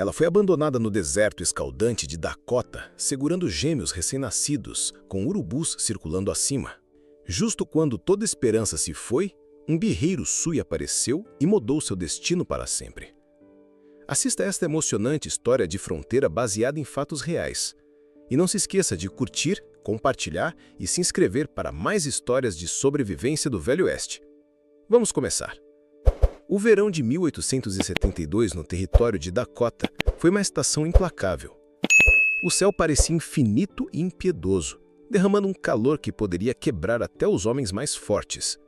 Ela foi abandonada no deserto escaldante de Dakota, segurando gêmeos recém-nascidos, com urubus circulando acima. Justo quando toda esperança se foi, um guerreiro Sui apareceu e mudou seu destino para sempre. Assista esta emocionante história de fronteira baseada em fatos reais. E não se esqueça de curtir, compartilhar e se inscrever para mais histórias de sobrevivência do Velho Oeste. Vamos começar! O verão de 1872 no território de Dakota foi uma estação implacável. O céu parecia infinito e impiedoso, derramando um calor que poderia quebrar até os homens mais fortes.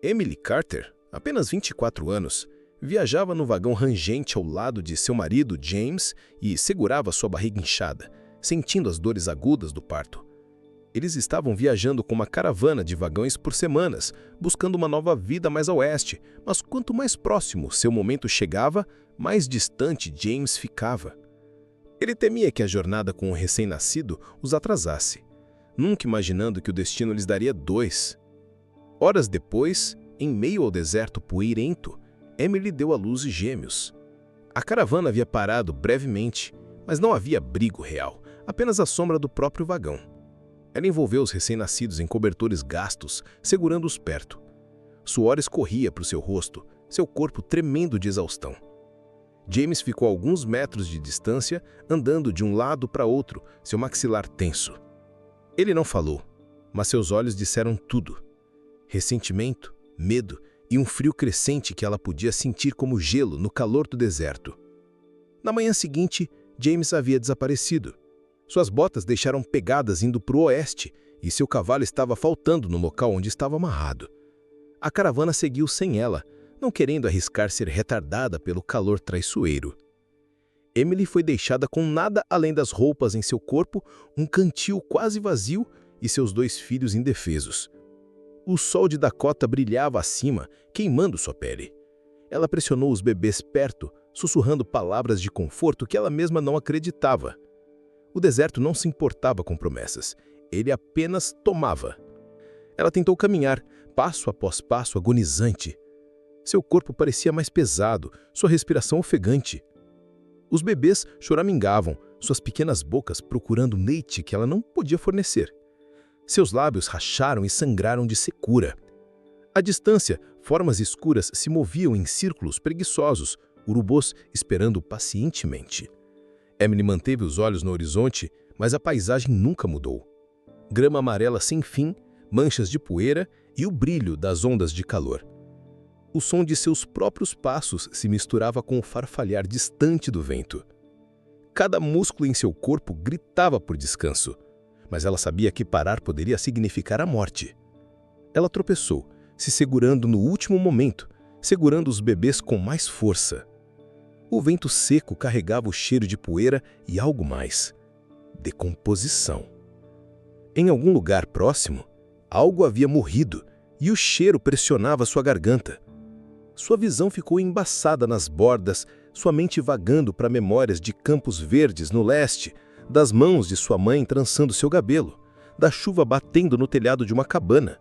Emily Carter, apenas 24 anos, viajava no vagão rangente ao lado de seu marido, James, e segurava sua barriga inchada, sentindo as dores agudas do parto. Eles estavam viajando com uma caravana de vagões por semanas, buscando uma nova vida mais a oeste, mas quanto mais próximo seu momento chegava, mais distante James ficava. Ele temia que a jornada com o recém-nascido os atrasasse, nunca imaginando que o destino lhes daria dois. Horas depois, em meio ao deserto poeirento, Emily deu à luz gêmeos. A caravana havia parado brevemente, mas não havia abrigo real, apenas a sombra do próprio vagão. Ela envolveu os recém-nascidos em cobertores gastos, segurando-os perto. Suor escorria para o seu rosto, seu corpo tremendo de exaustão. James ficou a alguns metros de distância, andando de um lado para outro, seu maxilar tenso. Ele não falou, mas seus olhos disseram tudo. Ressentimento, medo e um frio crescente que ela podia sentir como gelo no calor do deserto. Na manhã seguinte, James havia desaparecido. Suas botas deixaram pegadas indo para o oeste e seu cavalo estava faltando no local onde estava amarrado. A caravana seguiu sem ela, não querendo arriscar ser retardada pelo calor traiçoeiro. Emily foi deixada com nada além das roupas em seu corpo, um cantil quase vazio e seus 2 filhos indefesos. O sol de Dakota brilhava acima, queimando sua pele. Ela pressionou os bebês perto, sussurrando palavras de conforto que ela mesma não acreditava. O deserto não se importava com promessas, ele apenas tomava. Ela tentou caminhar, passo após passo, agonizante. Seu corpo parecia mais pesado, sua respiração ofegante. Os bebês choramingavam, suas pequenas bocas procurando leite que ela não podia fornecer. Seus lábios racharam e sangraram de secura. À distância, formas escuras se moviam em círculos preguiçosos, urubus esperando pacientemente. Emily manteve os olhos no horizonte, mas a paisagem nunca mudou. Grama amarela sem fim, manchas de poeira e o brilho das ondas de calor. O som de seus próprios passos se misturava com o farfalhar distante do vento. Cada músculo em seu corpo gritava por descanso, mas ela sabia que parar poderia significar a morte. Ela tropeçou, se segurando no último momento, segurando os bebês com mais força. O vento seco carregava o cheiro de poeira e algo mais: decomposição. Em algum lugar próximo, algo havia morrido e o cheiro pressionava sua garganta. Sua visão ficou embaçada nas bordas, sua mente vagando para memórias de campos verdes no leste, das mãos de sua mãe trançando seu cabelo, da chuva batendo no telhado de uma cabana.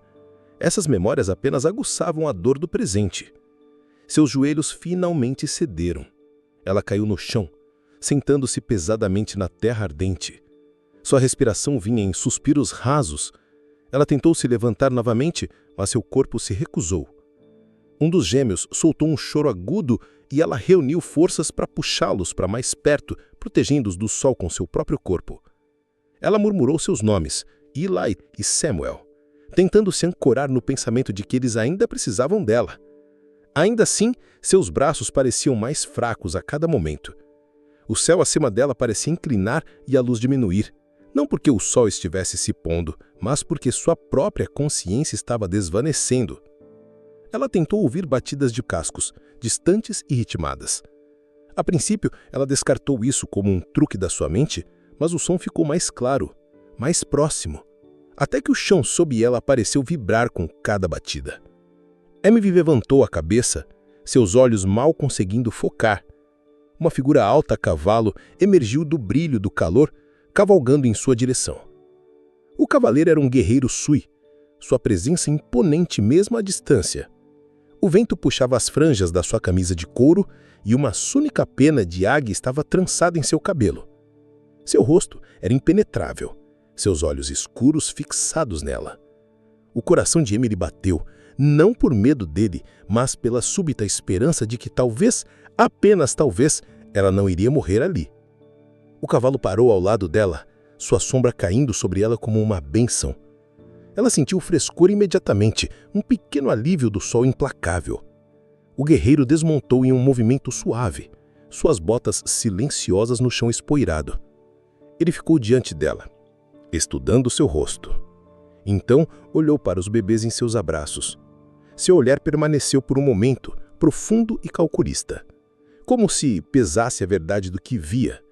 Essas memórias apenas aguçavam a dor do presente. Seus joelhos finalmente cederam. Ela caiu no chão, sentando-se pesadamente na terra ardente. Sua respiração vinha em suspiros rasos. Ela tentou se levantar novamente, mas seu corpo se recusou. Um dos gêmeos soltou um choro agudo e ela reuniu forças para puxá-los para mais perto, protegendo-os do sol com seu próprio corpo. Ela murmurou seus nomes, Eli e Samuel, tentando se ancorar no pensamento de que eles ainda precisavam dela. Ainda assim, seus braços pareciam mais fracos a cada momento. O céu acima dela parecia inclinar e a luz diminuir, não porque o sol estivesse se pondo, mas porque sua própria consciência estava desvanecendo. Ela tentou ouvir batidas de cascos, distantes e ritmadas. A princípio, ela descartou isso como um truque da sua mente, mas o som ficou mais claro, mais próximo, até que o chão sob ela pareceu vibrar com cada batida. Emily levantou a cabeça, seus olhos mal conseguindo focar. Uma figura alta a cavalo emergiu do brilho do calor, cavalgando em sua direção. O cavaleiro era um guerreiro Sui, sua presença imponente mesmo à distância. O vento puxava as franjas da sua camisa de couro e uma súnica pena de águia estava trançada em seu cabelo. Seu rosto era impenetrável, seus olhos escuros fixados nela. O coração de Emily bateu, não por medo dele, mas pela súbita esperança de que talvez, apenas talvez, ela não iria morrer ali. O cavalo parou ao lado dela, sua sombra caindo sobre ela como uma bênção. Ela sentiu o frescor imediatamente, um pequeno alívio do sol implacável. O guerreiro desmontou em um movimento suave, suas botas silenciosas no chão espoeirado. Ele ficou diante dela, estudando seu rosto. Então, olhou para os bebês em seus abraços. Seu olhar permaneceu por um momento, profundo e calculista, como se pesasse a verdade do que via.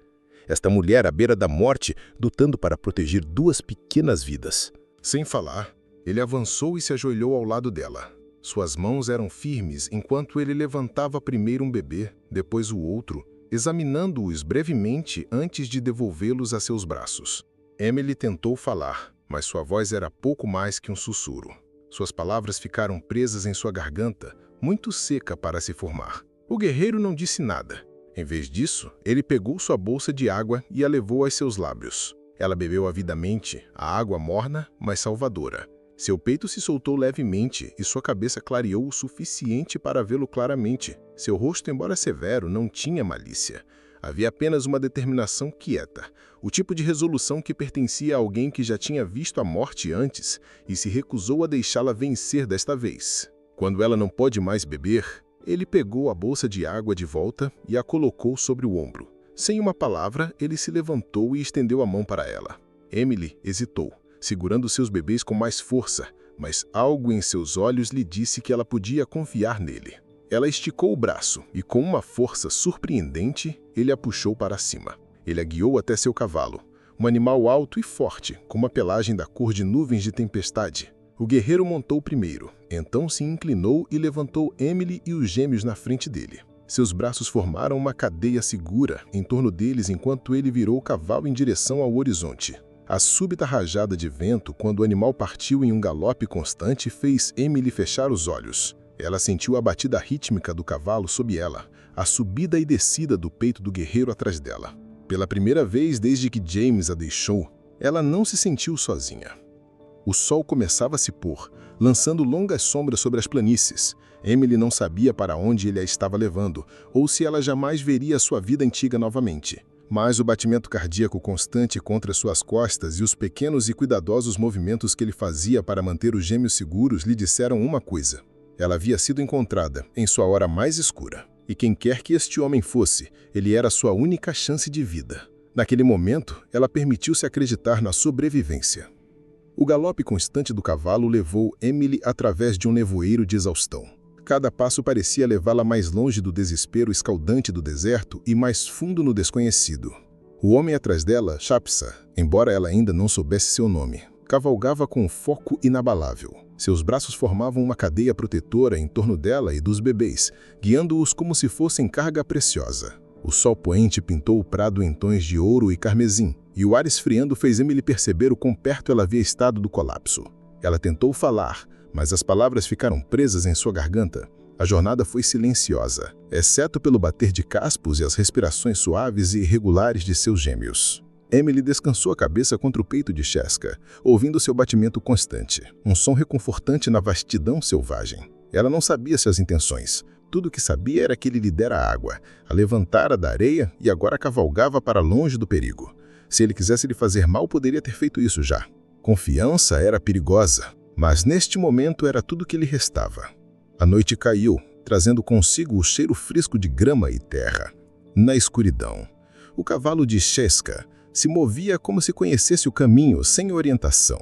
Esta mulher à beira da morte, lutando para proteger duas pequenas vidas. Sem falar, ele avançou e se ajoelhou ao lado dela. Suas mãos eram firmes enquanto ele levantava primeiro um bebê, depois o outro, examinando-os brevemente antes de devolvê-los a seus braços. Emily tentou falar, mas sua voz era pouco mais que um sussurro. Suas palavras ficaram presas em sua garganta, muito seca para se formar. O guerreiro não disse nada. Em vez disso, ele pegou sua bolsa de água e a levou aos seus lábios. Ela bebeu avidamente, a água morna, mas salvadora. Seu peito se soltou levemente e sua cabeça clareou o suficiente para vê-lo claramente. Seu rosto, embora severo, não tinha malícia. Havia apenas uma determinação quieta, o tipo de resolução que pertencia a alguém que já tinha visto a morte antes e se recusou a deixá-la vencer desta vez. Quando ela não pôde mais beber, ele pegou a bolsa de água de volta e a colocou sobre o ombro. Sem uma palavra, ele se levantou e estendeu a mão para ela. Emily hesitou, segurando seus bebês com mais força, mas algo em seus olhos lhe disse que ela podia confiar nele. Ela esticou o braço e, com uma força surpreendente, ele a puxou para cima. Ele a guiou até seu cavalo, um animal alto e forte, com uma pelagem da cor de nuvens de tempestade. O guerreiro montou primeiro, então se inclinou e levantou Emily e os gêmeos na frente dele. Seus braços formaram uma cadeia segura em torno deles enquanto ele virou o cavalo em direção ao horizonte. A súbita rajada de vento, quando o animal partiu em um galope constante, fez Emily fechar os olhos. Ela sentiu a batida rítmica do cavalo sob ela, a subida e descida do peito do guerreiro atrás dela. Pela primeira vez desde que James a deixou, ela não se sentiu sozinha. O sol começava a se pôr, lançando longas sombras sobre as planícies. Emily não sabia para onde ele a estava levando, ou se ela jamais veria sua vida antiga novamente. Mas o batimento cardíaco constante contra suas costas e os pequenos e cuidadosos movimentos que ele fazia para manter os gêmeos seguros lhe disseram uma coisa. Ela havia sido encontrada em sua hora mais escura. E quem quer que este homem fosse, ele era sua única chance de vida. Naquele momento, ela permitiu-se acreditar na sobrevivência. O galope constante do cavalo levou Emily através de um nevoeiro de exaustão. Cada passo parecia levá-la mais longe do desespero escaldante do deserto e mais fundo no desconhecido. O homem atrás dela, Shapsa, embora ela ainda não soubesse seu nome, cavalgava com um foco inabalável. Seus braços formavam uma cadeia protetora em torno dela e dos bebês, guiando-os como se fossem carga preciosa. O sol poente pintou o prado em tons de ouro e carmesim, e o ar esfriando fez Emily perceber o quão perto ela havia estado do colapso. Ela tentou falar, mas as palavras ficaram presas em sua garganta. A jornada foi silenciosa, exceto pelo bater de caspos e as respirações suaves e irregulares de seus gêmeos. Emily descansou a cabeça contra o peito de Sheska, ouvindo seu batimento constante, um som reconfortante na vastidão selvagem. Ela não sabia suas intenções. Tudo o que sabia era que ele lhe dera água, a levantara da areia e agora cavalgava para longe do perigo. Se ele quisesse lhe fazer mal, poderia ter feito isso já. Confiança era perigosa, mas neste momento era tudo que lhe restava. A noite caiu, trazendo consigo o cheiro fresco de grama e terra. Na escuridão, o cavalo de Sheska se movia como se conhecesse o caminho, sem orientação.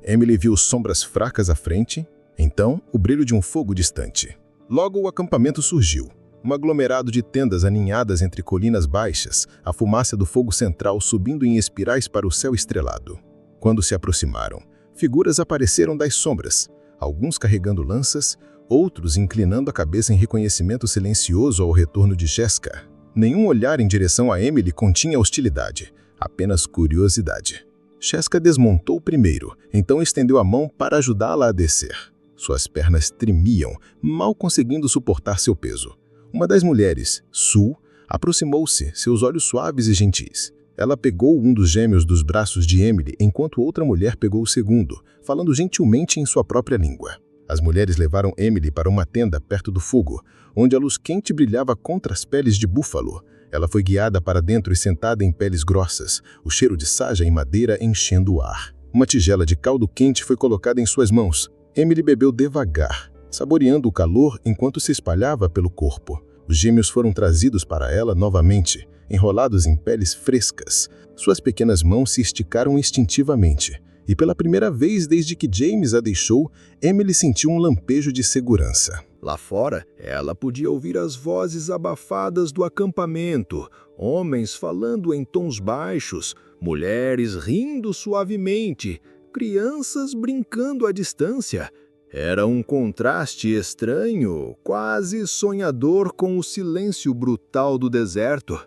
Emily viu sombras fracas à frente, então o brilho de um fogo distante. Logo o acampamento surgiu, um aglomerado de tendas aninhadas entre colinas baixas, a fumaça do fogo central subindo em espirais para o céu estrelado. Quando se aproximaram, figuras apareceram das sombras, alguns carregando lanças, outros inclinando a cabeça em reconhecimento silencioso ao retorno de Sheska. Nenhum olhar em direção a Emily continha hostilidade, apenas curiosidade. Sheska desmontou primeiro, então estendeu a mão para ajudá-la a descer. Suas pernas tremiam, mal conseguindo suportar seu peso. Uma das mulheres, Sue, aproximou-se, seus olhos suaves e gentis. Ela pegou um dos gêmeos dos braços de Emily, enquanto outra mulher pegou o segundo, falando gentilmente em sua própria língua. As mulheres levaram Emily para uma tenda perto do fogo, onde a luz quente brilhava contra as peles de búfalo. Ela foi guiada para dentro e sentada em peles grossas, o cheiro de saja e madeira enchendo o ar. Uma tigela de caldo quente foi colocada em suas mãos. Emily bebeu devagar, saboreando o calor enquanto se espalhava pelo corpo. Os gêmeos foram trazidos para ela novamente, enrolados em peles frescas. Suas pequenas mãos se esticaram instintivamente, e pela primeira vez desde que James a deixou, Emily sentiu um lampejo de segurança. Lá fora, ela podia ouvir as vozes abafadas do acampamento, homens falando em tons baixos, mulheres rindo suavemente, crianças brincando à distância. Era um contraste estranho, quase sonhador com o silêncio brutal do deserto.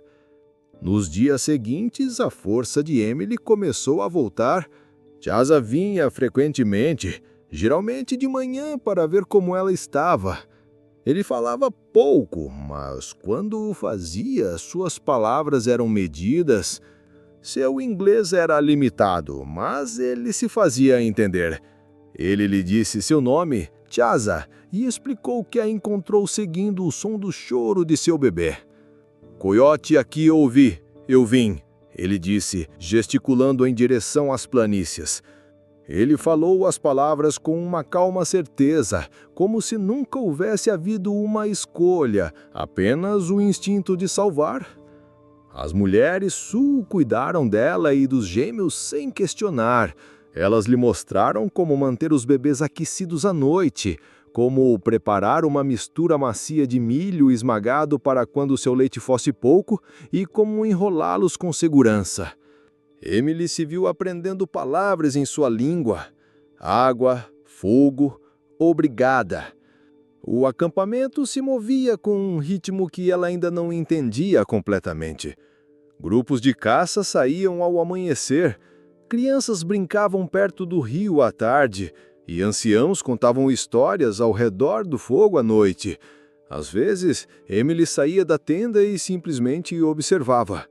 Nos dias seguintes, a força de Emily começou a voltar. Chasa vinha frequentemente, geralmente de manhã, para ver como ela estava. Ele falava pouco, mas quando o fazia, suas palavras eram medidas. Seu inglês era limitado, mas ele se fazia entender. Ele lhe disse seu nome, Chasa, e explicou que a encontrou seguindo o som do choro de seu bebê. "Coiote aqui ouvi, eu vim", ele disse, gesticulando em direção às planícies. Ele falou as palavras com uma calma certeza, como se nunca houvesse havido uma escolha, apenas o instinto de salvar. As mulheres cuidaram dela e dos gêmeos sem questionar. Elas lhe mostraram como manter os bebês aquecidos à noite, como preparar uma mistura macia de milho esmagado para quando seu leite fosse pouco e como enrolá-los com segurança. Emily se viu aprendendo palavras em sua língua. Água, fogo, obrigada. O acampamento se movia com um ritmo que ela ainda não entendia completamente. Grupos de caça saíam ao amanhecer, crianças brincavam perto do rio à tarde e anciãos contavam histórias ao redor do fogo à noite. Às vezes, Emily saía da tenda e simplesmente observava.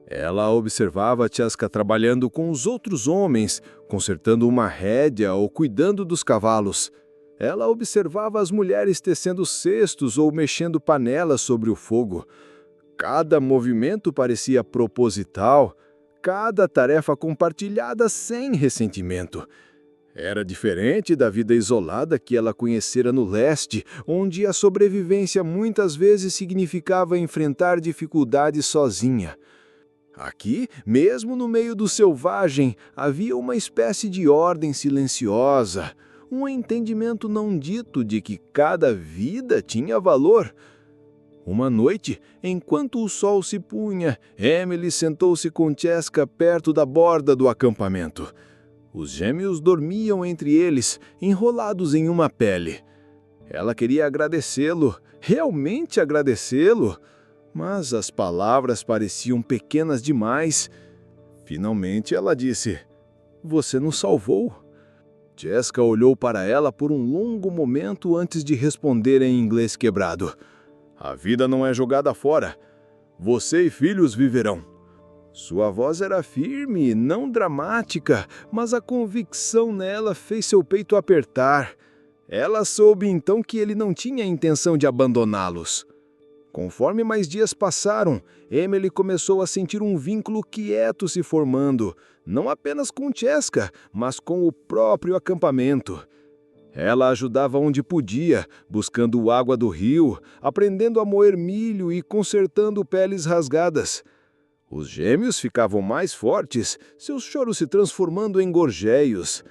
Ela observava Chaska trabalhando com os outros homens, consertando uma rédea ou cuidando dos cavalos. Ela observava as mulheres tecendo cestos ou mexendo panelas sobre o fogo. Cada movimento parecia proposital, cada tarefa compartilhada sem ressentimento. Era diferente da vida isolada que ela conhecera no leste, onde a sobrevivência muitas vezes significava enfrentar dificuldades sozinha. Aqui, mesmo no meio do selvagem, havia uma espécie de ordem silenciosa, um entendimento não dito de que cada vida tinha valor. Uma noite, enquanto o sol se punha, Emily sentou-se com Chaska perto da borda do acampamento. Os gêmeos dormiam entre eles, enrolados em uma pele. Ela queria agradecê-lo, realmente agradecê-lo, mas as palavras pareciam pequenas demais. Finalmente ela disse: "Você nos salvou." Chaska olhou para ela por um longo momento antes de responder em inglês quebrado: "A vida não é jogada fora. Você e filhos viverão." Sua voz era firme, não dramática, mas a convicção nela fez seu peito apertar. Ela soube então que ele não tinha intenção de abandoná-los. Conforme mais dias passaram, Emily começou a sentir um vínculo quieto se formando, não apenas com Chaska, mas com o próprio acampamento. Ela ajudava onde podia, buscando água do rio, aprendendo a moer milho e consertando peles rasgadas. Os gêmeos ficavam mais fortes, seus choros se transformando em gorjeios.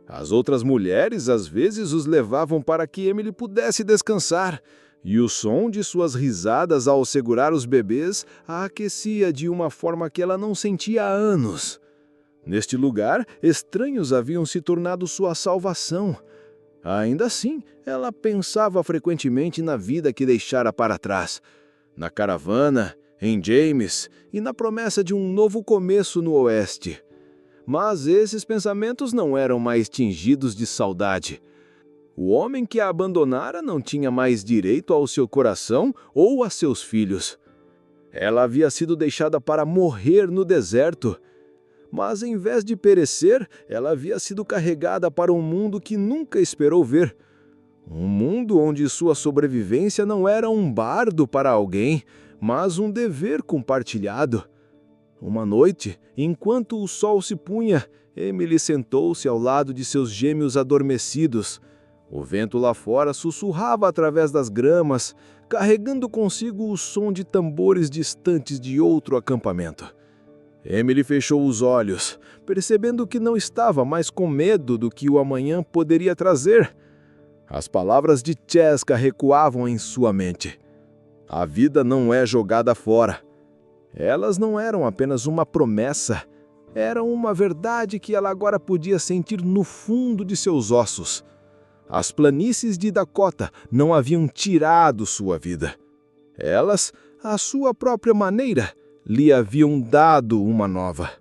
As outras mulheres às vezes os levavam para que Emily pudesse descansar, e o som de suas risadas ao segurar os bebês a aquecia de uma forma que ela não sentia há anos. Neste lugar, estranhos haviam se tornado sua salvação. Ainda assim, ela pensava frequentemente na vida que deixara para trás, na caravana, em James e na promessa de um novo começo no oeste. Mas esses pensamentos não eram mais tingidos de saudade. O homem que a abandonara não tinha mais direito ao seu coração ou a seus filhos. Ela havia sido deixada para morrer no deserto. Mas em vez de perecer, ela havia sido carregada para um mundo que nunca esperou ver. Um mundo onde sua sobrevivência não era um bardo para alguém, mas um dever compartilhado. Uma noite, enquanto o sol se punha, Emily sentou-se ao lado de seus gêmeos adormecidos. O vento lá fora sussurrava através das gramas, carregando consigo o som de tambores distantes de outro acampamento. Emily fechou os olhos, percebendo que não estava mais com medo do que o amanhã poderia trazer. As palavras de Cheska recuavam em sua mente. A vida não é jogada fora. Elas não eram apenas uma promessa, eram uma verdade que ela agora podia sentir no fundo de seus ossos. As planícies de Dakota não haviam tirado sua vida. Elas, à sua própria maneira, lhe haviam dado uma nova.